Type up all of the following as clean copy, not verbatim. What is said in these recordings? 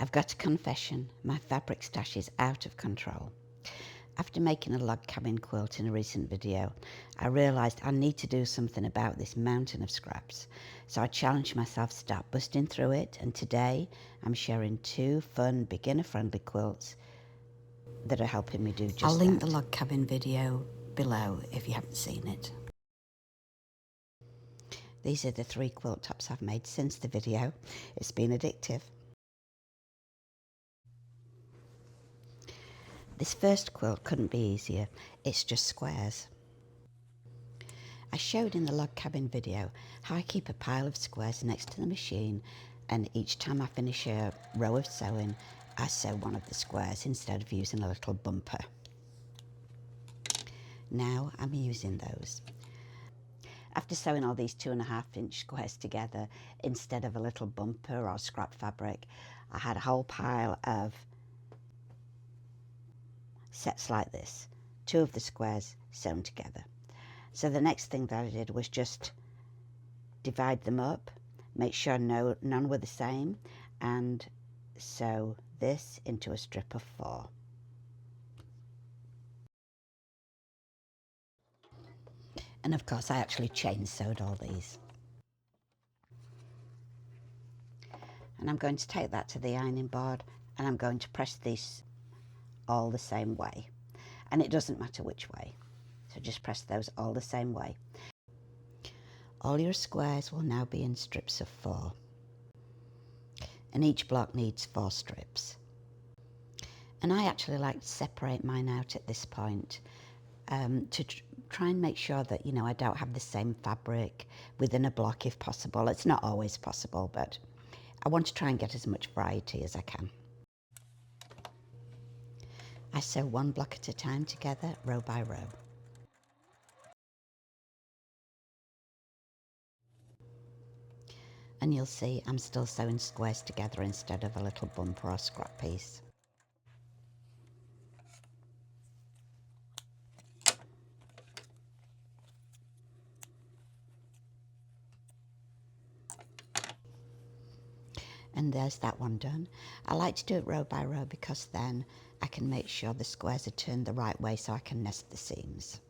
I've got a confession, my fabric stash is out of control. After making a log cabin quilt in a recent video, I realised I need to do something about this mountain of scraps. So I challenged myself to start busting through it, and today I'm sharing 2 fun, beginner-friendly quilts that are helping me do just that. I'll link the log cabin video below if you haven't seen it. These are the 3 quilt tops I've made since the video. It's been addictive. This first quilt couldn't be easier, it's just squares. I showed in the log cabin video how I keep a pile of squares next to the machine, and each time I finish a row of sewing, I sew one of the squares instead of using a little bumper. Now I'm using those. After sewing all these 2.5-inch squares together, instead of a little bumper or scrap fabric, I had a whole pile of sets like this, 2 of the squares sewn together. So the next thing that I did was just divide them up, make sure none were the same, and sew this into a strip of 4. And of course I actually chain sewed all these. And I'm going to take that to the ironing board, and I'm going to press these all the same way, and it doesn't matter which way, so just press those all the same way. All your squares will now be in strips of 4, and each block needs 4 strips. And I actually like to separate mine out at this point to try and make sure that, you know, I don't have the same fabric within a block if possible. It's not always possible, but I want to try and get as much variety as I can. I sew 1 block at a time together, row by row. And you'll see I'm still sewing squares together instead of a little bumper or scrap piece. And there's that one done. I like to do it row by row because then I can make sure the squares are turned the right way so I can nest the seams.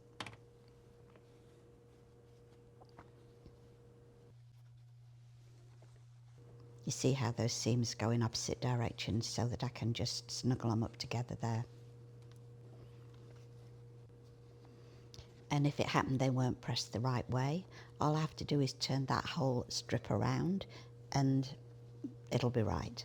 You see how those seams go in opposite directions so that I can just snuggle them up together there. And if it happened they weren't pressed the right way, all I have to do is turn that whole strip around and it'll be right.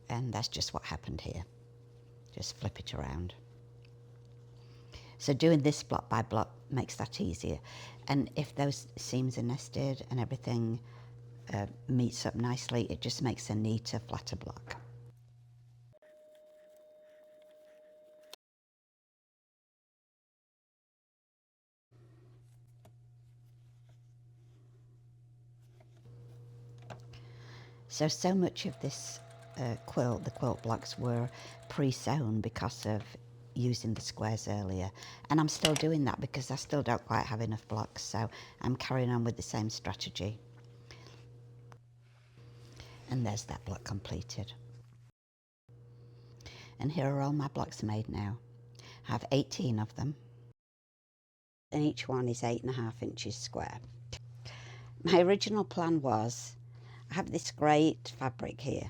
And that's just what happened here. Just flip it around. So doing this block by block makes that easier. And if those seams are nested and everything meets up nicely, it just makes a neater, flatter block. So much of this quilt, the quilt blocks, were pre-sewn because of using the squares earlier, and I'm still doing that because I still don't quite have enough blocks, so I'm carrying on with the same strategy. And there's that block completed. And here are all my blocks made now. I have 18 of them, and each one is 8.5 inches square. My original plan was, I have this great fabric here,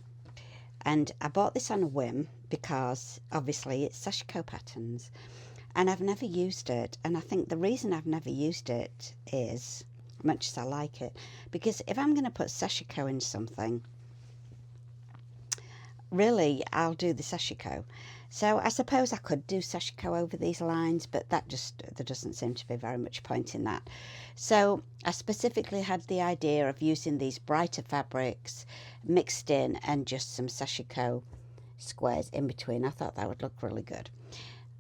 and I bought this on a whim because obviously it's Sashiko patterns and I've never used it, and I think the reason I've never used it is, much as I like it, because if I'm going to put Sashiko in something, really I'll do the Sashiko. So I suppose I could do Sashiko over these lines, but there doesn't seem to be very much point in that. So I specifically had the idea of using these brighter fabrics mixed in and just some Sashiko squares in between. I thought that would look really good.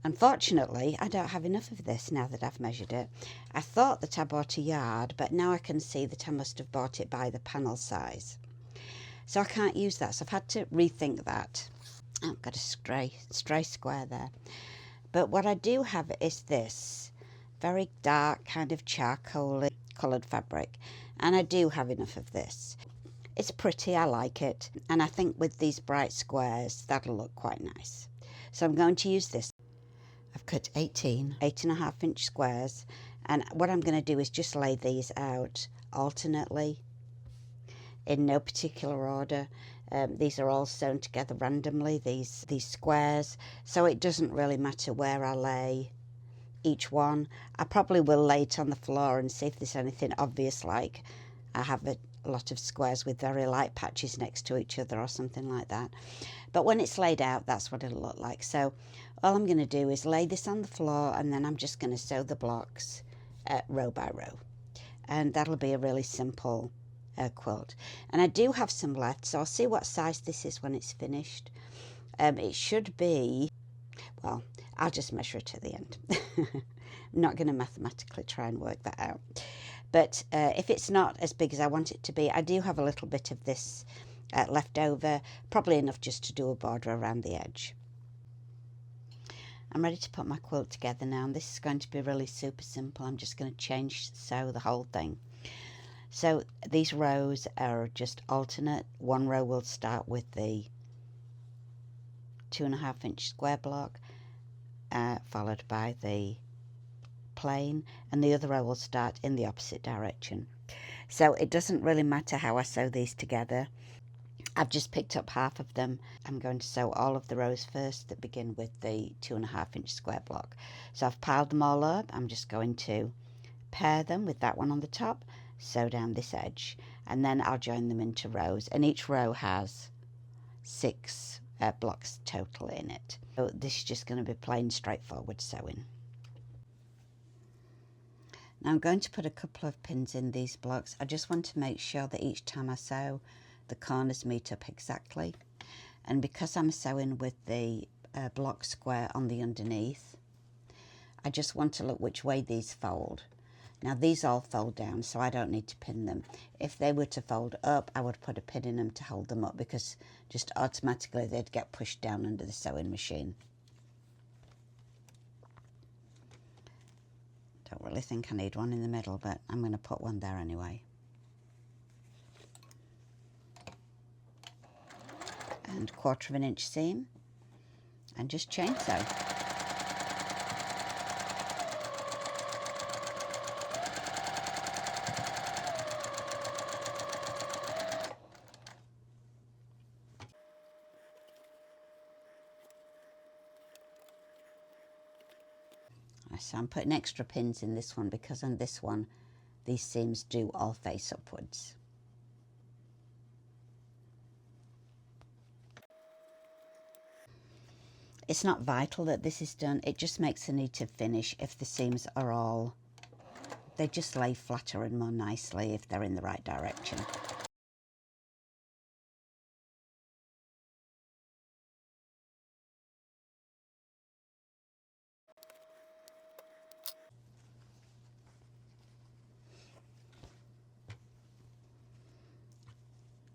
Unfortunately, I don't have enough of this now that I've measured it. I thought that I bought a yard, but now I can see that I must have bought it by the panel size. So I can't use that, so I've had to rethink that. I've got a stray square there. But what I do have is this very dark kind of charcoal coloured fabric, and I do have enough of this. It's pretty, I like it, and I think with these bright squares that'll look quite nice. So I'm going to use this. I've cut 18 8.5-inch squares, and what I'm going to do is just lay these out alternately in no particular order. These are all sewn together randomly, these squares, so it doesn't really matter where I lay each one. I probably will lay it on the floor and see if there's anything obvious, like I have a lot of squares with very light patches next to each other or something like that. But when it's laid out, that's what it'll look like. So all I'm going to do is lay this on the floor, and then I'm just going to sew the blocks row by row, and that'll be a really simple quilt. And I do have some left, so I'll see what size this is when it's finished. It should be, well, I'll just measure it at the end. I'm not going to mathematically try and work that out. But if it's not as big as I want it to be, I do have a little bit of this left over, probably enough just to do a border around the edge. I'm ready to put my quilt together now, and this is going to be really super simple. I'm just going to sew the whole thing. So these rows are just alternate. One row will start with the 2.5-inch square block, followed by the plain, and the other row will start in the opposite direction. So it doesn't really matter how I sew these together. I've just picked up half of them. I'm going to sew all of the rows first that begin with the 2.5-inch square block. So I've piled them all up. I'm just going to pair them with that one on the top, sew down this edge, and then I'll join them into rows, and each row has 6 blocks total in it. So this is just going to be plain straightforward sewing. Now I'm going to put a couple of pins in these blocks. I just want to make sure that each time I sew, the corners meet up exactly. And because I'm sewing with the block square on the underneath, I just want to look which way these fold. Now these all fold down, so I don't need to pin them. If they were to fold up, I would put a pin in them to hold them up, because just automatically they'd get pushed down under the sewing machine. Don't really think I need one in the middle, but I'm going to put one there anyway. And 1/4 inch seam, and just chain sew. So I'm putting extra pins in this one because on this one these seams do all face upwards. It's not vital that this is done, it just makes a neater finish if the seams are all, they just lay flatter and more nicely if they're in the right direction.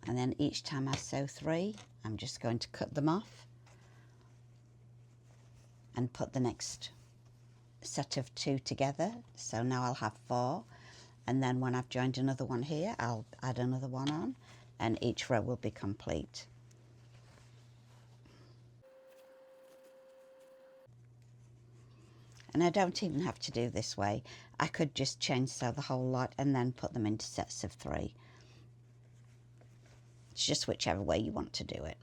And then each time I sew 3, I'm just going to cut them off and put the next set of 2 together. So now I'll have 4, and then when I've joined another one here, I'll add another one on, and each row will be complete. And I don't even have to do this way. I could just chain sew the whole lot and then put them into sets of 3. It's just whichever way you want to do it.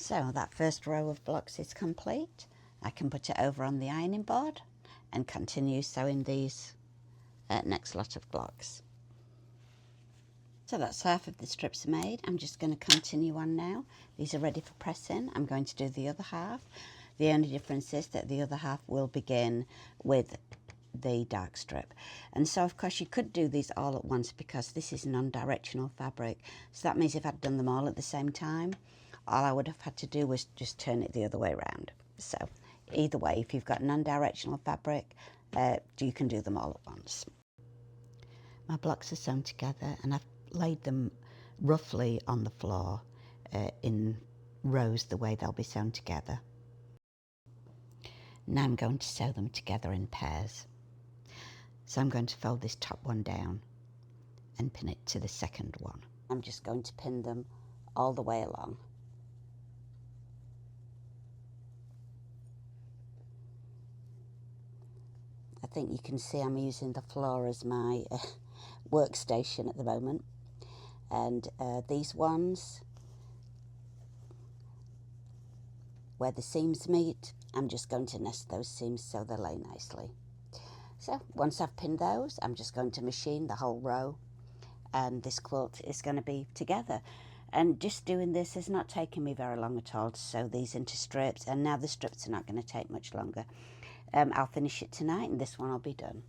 So that first row of blocks is complete. I can put it over on the ironing board and continue sewing these next lot of blocks. So that's half of the strips made. I'm just going to continue on now. These are ready for pressing. I'm going to do the other half. The only difference is that the other half will begin with the dark strip. And so of course you could do these all at once because this is non-directional fabric. So that means if I'd done them all at the same time, all I would have had to do was just turn it the other way around. So either way, if you've got non-directional fabric, you can do them all at once. My blocks are sewn together and I've laid them roughly on the floor in rows the way they'll be sewn together. Now I'm going to sew them together in pairs. So I'm going to fold this top one down and pin it to the second one. I'm just going to pin them all the way along. I think you can see I'm using the floor as my workstation at the moment. And these ones, where the seams meet, I'm just going to nest those seams so they lay nicely. So once I've pinned those, I'm just going to machine the whole row and this quilt is going to be together. And just doing this is not taking me very long at all to sew these into strips, and now the strips are not going to take much longer. I'll finish it tonight and this one will be done.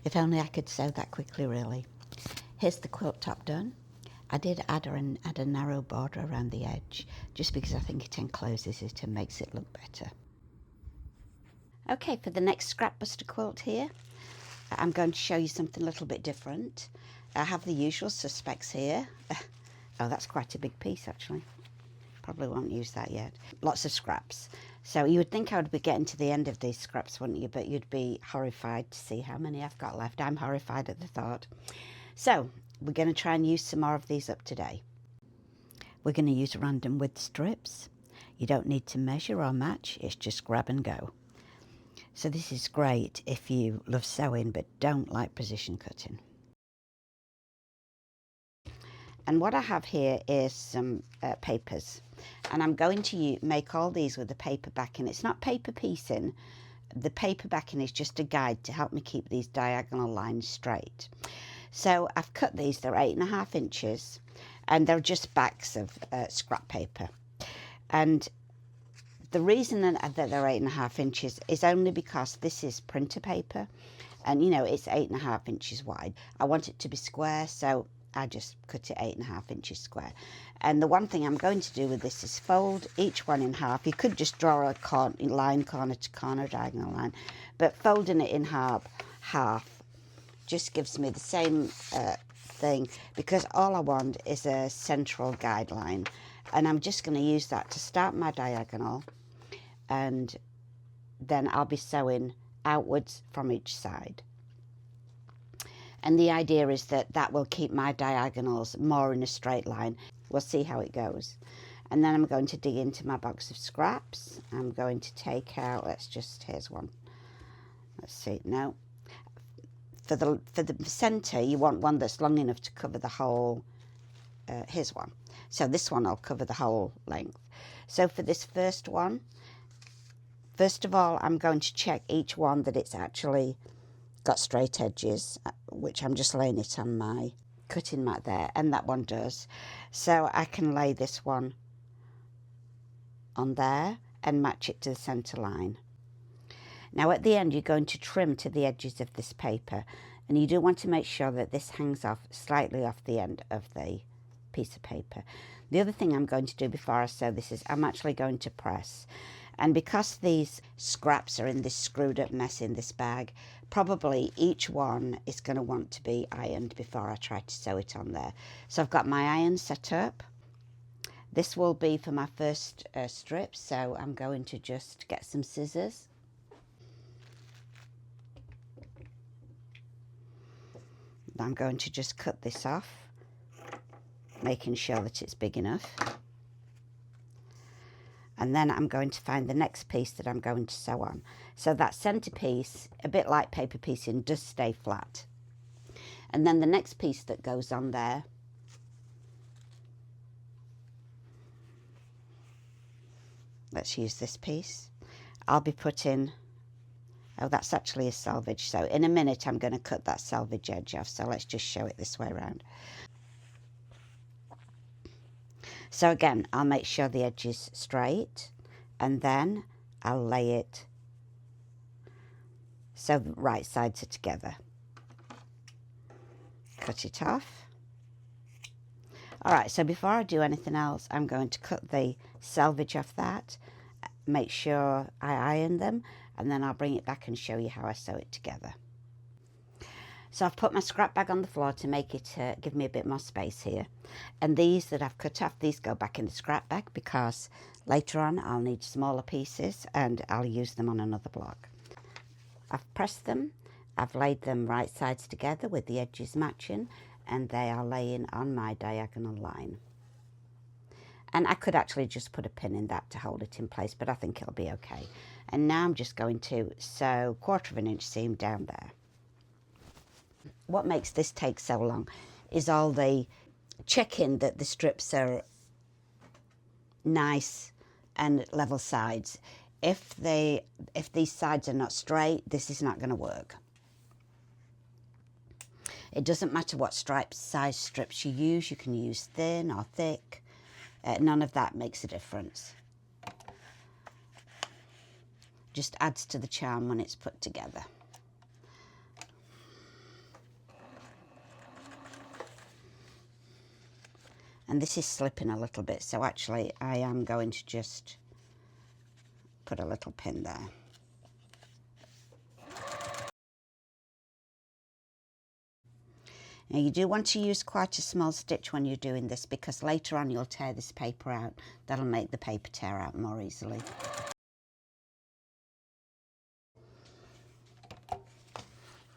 If only I could sew that quickly, really. Here's the quilt top done. I did add a narrow border around the edge, just because I think it encloses it and makes it look better. Okay, for the next scrap buster quilt here, I'm going to show you something a little bit different. I have the usual suspects here. Oh, that's quite a big piece, actually. Probably won't use that yet. Lots of scraps. So you would think I would be getting to the end of these scraps, wouldn't you? But you'd be horrified to see how many I've got left. I'm horrified at the thought. So we're going to try and use some more of these up today. We're going to use random width strips. You don't need to measure or match. It's just grab and go. So this is great if you love sewing but don't like precision cutting. And what I have here is some papers, and I'm going to make all these with the paper backing. It's not paper piecing. The paper backing is just a guide to help me keep these diagonal lines straight. So I've cut these. They're 8.5 inches, and they're just backs of scrap paper. And the reason that they're 8.5 inches is only because this is printer paper, and you know it's 8.5 inches wide. I want it to be square, so I just cut it 8.5 inches square. And the one thing I'm going to do with this is fold each one in half. You could just draw a line corner to corner, diagonal line, but folding it in half just gives me the same thing, because all I want is a central guideline, and I'm just going to use that to start my diagonal, and then I'll be sewing outwards from each side. And the idea is that that will keep my diagonals more in a straight line. We'll see how it goes. And then I'm going to dig into my box of scraps. I'm going to take out, here's one. Let's see, no. For the centre, you want one that's long enough to cover the whole, here's one. So this one will cover the whole length. So for this first one, first of all, I'm going to check each one that it's actually got straight edges, which I'm just laying it on my cutting mat there, and that one does. So I can lay this one on there and match it to the centre line. Now at the end you're going to trim to the edges of this paper, and you do want to make sure that this hangs off slightly off the end of the piece of paper. The other thing I'm going to do before I sew this is I'm actually going to press. And because these scraps are in this screwed up mess in this bag, probably each one is going to want to be ironed before I try to sew it on there. So I've got my iron set up. This will be for my first strip, so I'm going to just get some scissors. I'm going to just cut this off. making sure that it's big enough. And then I'm going to find the next piece that I'm going to sew on. So that centre piece, a bit like paper piecing, does stay flat. And then the next piece that goes on there, let's use this piece. I'll be putting, oh, that's actually a selvage. So in a minute, I'm going to cut that selvage edge off. So let's just show it this way around. So again, I'll make sure the edge is straight, and then I'll lay it so the right sides are together. Cut it off. All right, so before I do anything else, I'm going to cut the selvage off that, make sure I iron them, and then I'll bring it back and show you how I sew it together. So I've put my scrap bag on the floor to make it give me a bit more space here. And these that I've cut off, these go back in the scrap bag because later on I'll need smaller pieces and I'll use them on another block. I've pressed them, I've laid them right sides together with the edges matching, and they are laying on my diagonal line. And I could actually just put a pin in that to hold it in place, but I think it'll be okay. And now I'm just going to sew 1/4 inch seam down there. What makes this take so long is all the checking that the strips are nice and level sides. If these sides are not straight, this is not going to work. It doesn't matter what size strips you use. You can use thin or thick. None of that makes a difference. Just adds to the charm when it's put together. And this is slipping a little bit, so actually I am going to just put a little pin there. Now you do want to use quite a small stitch when you're doing this because later on you'll tear this paper out. That'll make the paper tear out more easily.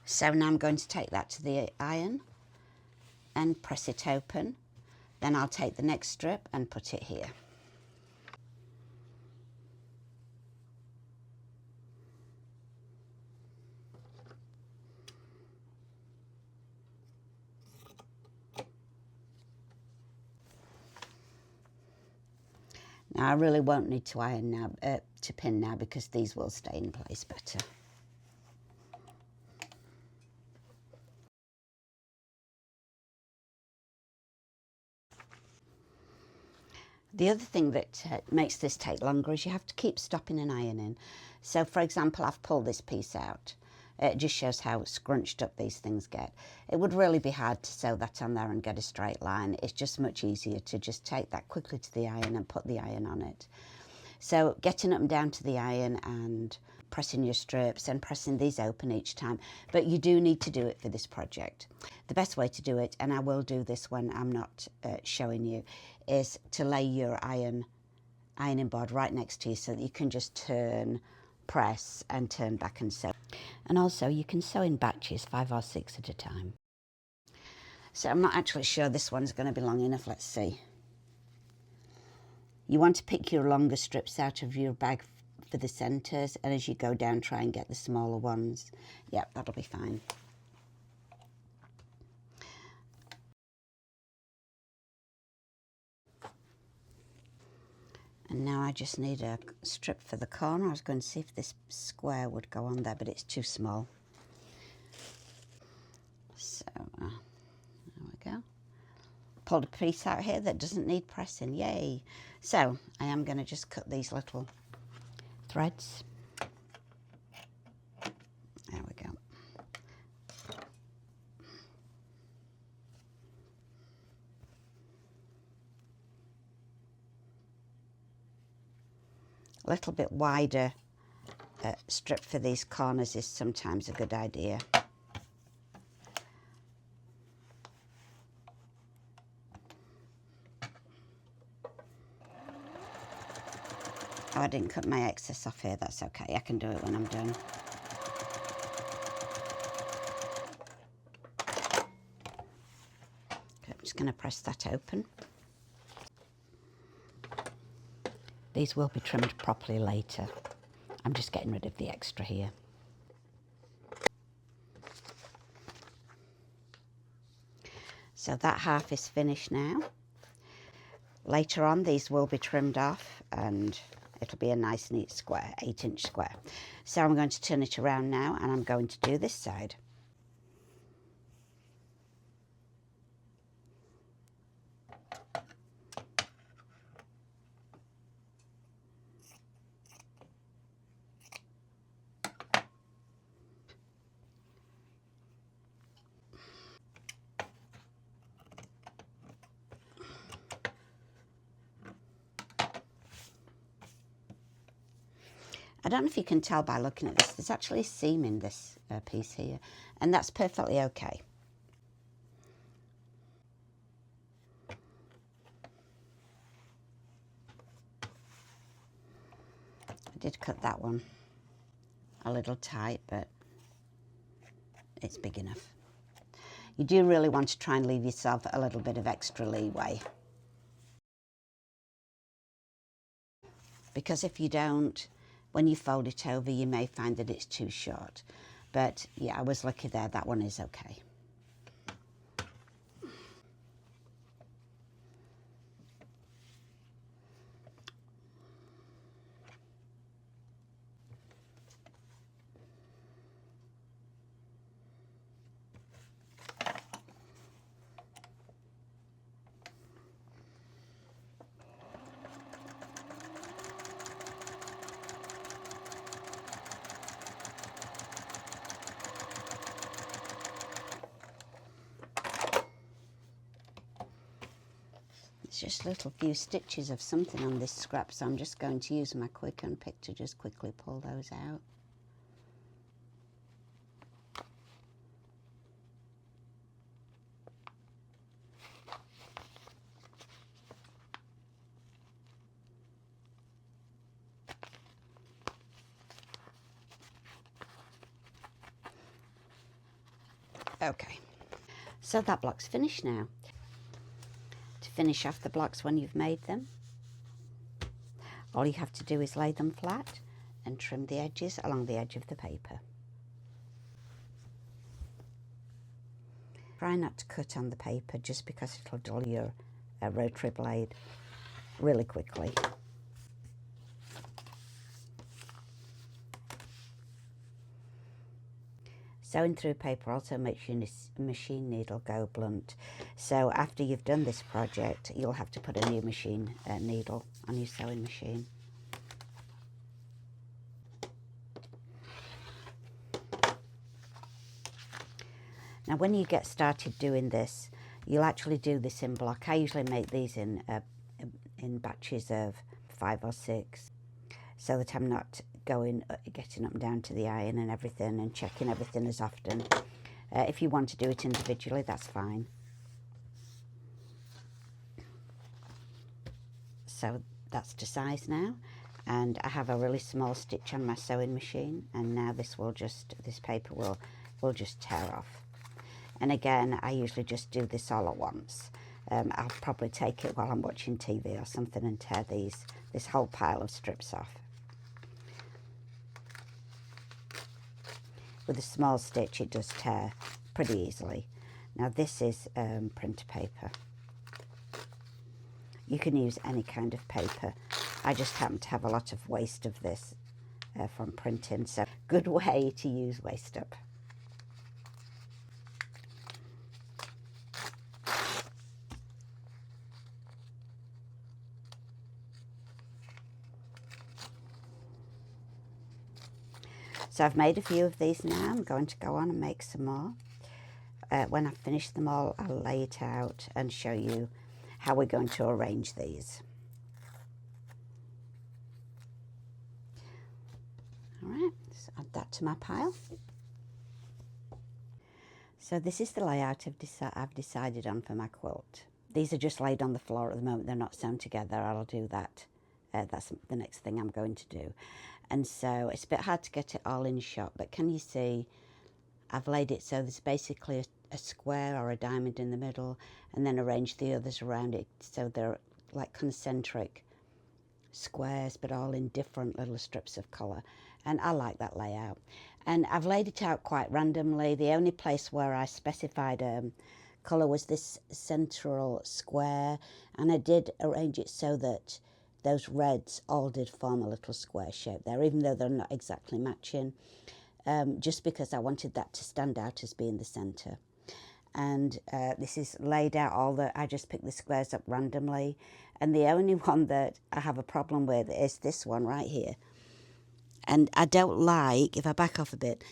So now I'm going to take that to the iron and press it open. Then I'll take the next strip and put it here. Now I really won't need to iron now, to pin now, because these will stay in place better. The other thing that makes this take longer is you have to keep stopping and ironing. So for example, I've pulled this piece out. It just shows how scrunched up these things get. It would really be hard to sew that on there and get a straight line. It's just much easier to just take that quickly to the iron and put the iron on it. So getting up and down to the iron and pressing your strips and pressing these open each time. But you do need to do it for this project. The best way to do it, and I will do this when I'm not showing you, is to lay your ironing board right next to you so that you can just turn, press and turn back and sew. And also you can sew in batches, 5 or 6 at a time. So I'm not actually sure this one's going to be long enough. Let's see. You want to pick your longer strips out of your bag for the centres, and as you go down try and get the smaller ones. Yep, that'll be fine. And now I just need a strip for the corner. I was going to see if this square would go on there, but it's too small. So, there we go. Pulled a piece out here that doesn't need pressing, yay. So, I am going to just cut these little threads. There we go. A little bit wider strip for these corners is sometimes a good idea. Oh, I didn't cut my excess off here. That's okay. I can do it when I'm done. Okay, I'm just just going to press that open. These will be trimmed properly later. I'm just getting rid of the extra here. So that half is finished now. Later on, these will be trimmed off and it'll be a nice neat square, 8-inch square. So I'm going to turn it around now and I'm going to do this side. I don't know if you can tell by looking at this, there's actually a seam in this piece here, and that's perfectly okay. I did cut that one a little tight, but it's big enough. You do really want to try and leave yourself a little bit of extra leeway, because if you don't, when you fold it over, you may find that it's too short. But yeah, I was lucky there, that one is okay. It's just a little few stitches of something on this scrap, so I'm just going to use my quick unpick to just quickly pull those out. Okay, so that block's finished now. To finish off the blocks when you've made them, all you have to do is lay them flat and trim the edges along the edge of the paper. Try not to cut on the paper just because it'll dull your rotary blade really quickly. Sewing through paper also makes your machine needle go blunt. So after you've done this project, you'll have to put a new machine needle on your sewing machine. Now when you get started doing this, you'll actually do this in block. I usually make these in batches of 5 or 6, so that I'm not getting up and down to the iron and everything and checking everything as often. If you want to do it individually, that's fine. So that's to size now, and I have a really small stitch on my sewing machine, and now this paper will just tear off. And again, I usually just do this all at once. I'll probably take it while I'm watching TV or something and tear this whole pile of strips off. With a small stitch, it does tear pretty easily. Now this is printer paper. You can use any kind of paper. I just happen to have a lot of waste of this from printing, so good way to use waste up. So I've made a few of these now. I'm going to go on and make some more. When I've finished them all, I'll lay it out and show you how we're going to arrange these. All right, so add that to my pile. So this is the layout I've decided on for my quilt. These are just laid on the floor at the moment. They're not sewn together. I'll do that. That's the next thing I'm going to do. And so it's a bit hard to get it all in shot, but can you see I've laid it so there's basically a square or a diamond in the middle, and then arrange the others around it so they're like concentric squares, but all in different little strips of colour. And I like that layout. And I've laid it out quite randomly. The only place where I specified colour was this central square, and I did arrange it so that those reds all did form a little square shape there, even though they're not exactly matching, just because I wanted that to stand out as being the centre. And this is laid out I just picked the squares up randomly, and the only one that I have a problem with is this one right here. And I don't like, if I back off a bit,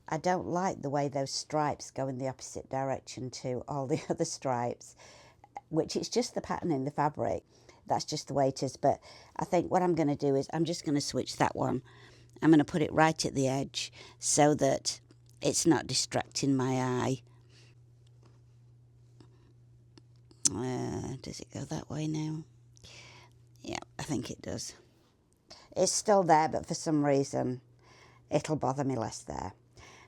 I don't like the way those stripes go in the opposite direction to all the other stripes, which it's just the pattern in the fabric. That's just the way it is. But I think what I'm going to do is I'm just going to switch that one. I'm going to put it right at the edge so that it's not distracting my eye. Does it go that way now? Yeah, I think it does. It's still there, but for some reason it'll bother me less there.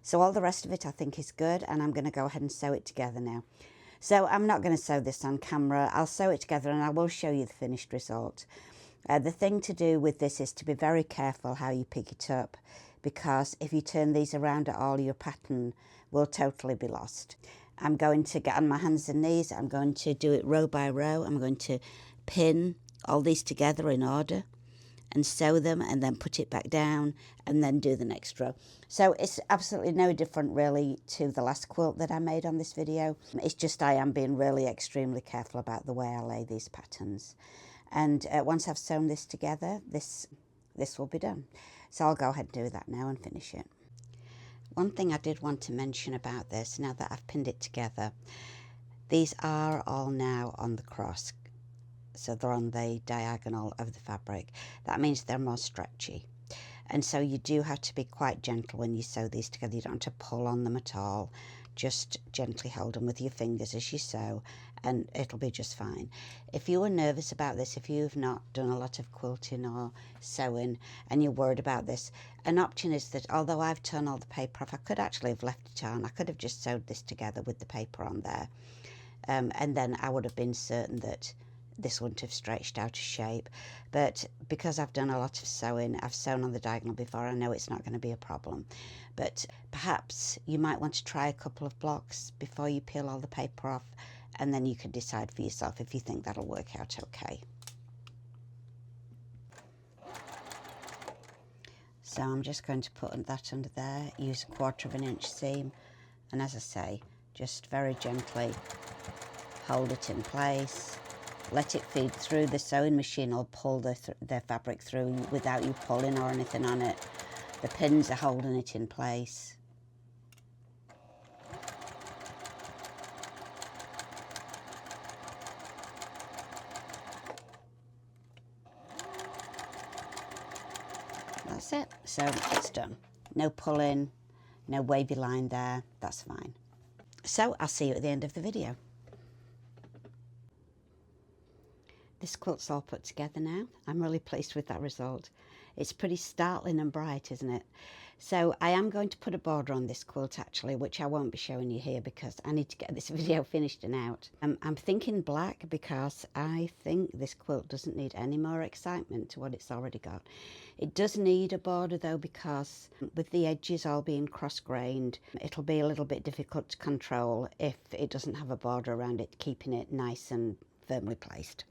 So all the rest of it I think is good, and I'm going to go ahead and sew it together now. So I'm not going to sew this on camera. I'll sew it together and I will show you the finished result. The thing to do with this is to be very careful how you pick it up, because if you turn these around at all, your pattern will totally be lost. I'm going to get on my hands and knees. I'm going to do it row by row. I'm going to pin all these together in order and sew them, and then put it back down, and then do the next row. So it's absolutely no different really to the last quilt that I made on this video. It's just I am being really extremely careful about the way I lay these patterns. And once I've sewn this together, this will be done. So I'll go ahead and do that now and finish it. One thing I did want to mention about this, now that I've pinned it together, these are all now on the cross. So they're on the diagonal of the fabric. That means they're more stretchy. And so you do have to be quite gentle when you sew these together. You don't have to pull on them at all. Just gently hold them with your fingers as you sew, and it'll be just fine. If you were nervous about this, if you've not done a lot of quilting or sewing and you're worried about this, an option is that although I've torn all the paper off, I could actually have left it on. I could have just sewed this together with the paper on there. And then I would have been certain that this wouldn't have stretched out of shape. But because I've done a lot of sewing, I've sewn on the diagonal before, I know it's not going to be a problem. But perhaps you might want to try a couple of blocks before you peel all the paper off, and then you can decide for yourself if you think that'll work out okay. So I'm just going to put that under there, use 1/4 of an inch seam, and as I say, just very gently hold it in place. Let it feed through. The sewing machine will pull the fabric through without you pulling or anything on it. The pins are holding it in place. That's it. So it's done. No pulling, no wavy line there. That's fine. So I'll see you at the end of the video. This quilt's all put together now. I'm really pleased with that result. It's pretty startling and bright, isn't it? So I am going to put a border on this quilt actually, which I won't be showing you here because I need to get this video finished and out. I'm thinking black because I think this quilt doesn't need any more excitement to what it's already got. It does need a border though, because with the edges all being cross-grained, it'll be a little bit difficult to control if it doesn't have a border around it, keeping it nice and firmly placed.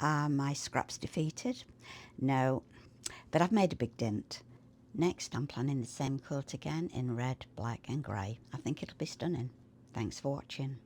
Are my scraps defeated? No, but I've made a big dent. Next, I'm planning the same quilt again in red, black and grey. I think it'll be stunning. Thanks for watching.